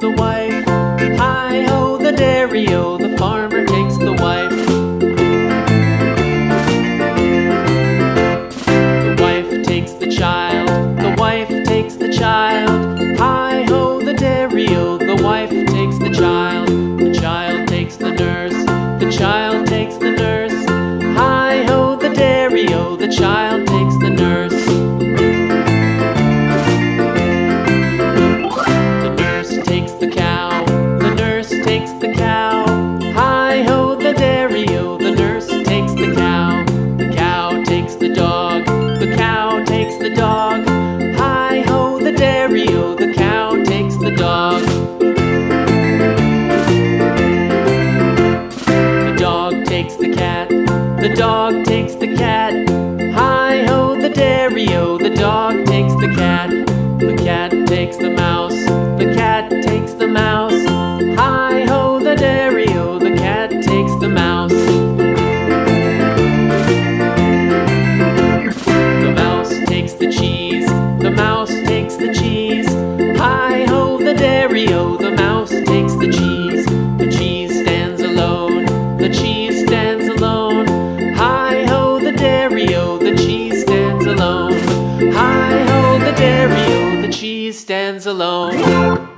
the wife. Hi-ho, the dairy-o, the farmer takes the wife. The wife takes the child, the wife takes the child. Hi-ho, the dairy-o, the wife takes the child. The child takes the nurse, the child takes the nurse. Hi-ho, the dairy-o, the child takes the nurse. The nurse takes the cow, the nurse takes the cow. Hi-ho, the dairy-o, the nurse takes the cow. The cow takes the dog, the cow takes the dog. Hi-ho, the dairy-o, the cow takes the dog. The dog takes the cat, the dog takes the cat. Hi-ho, the dairy-o, the dog takes the cat. The cat takes the mouse, the cat takes the mouse. Hi-ho, the dairy-o, the cat takes the mouse. The mouse takes the cheese, the mouse takes the cheese. Hi-ho, the dairy-o, the mouse takes the cheese. The cheese stands alone, the cheese stands alone. Hi-ho, the dairy-o, the cheese stands alone. Hi-ho, the dairy-o, the cheese stands alone.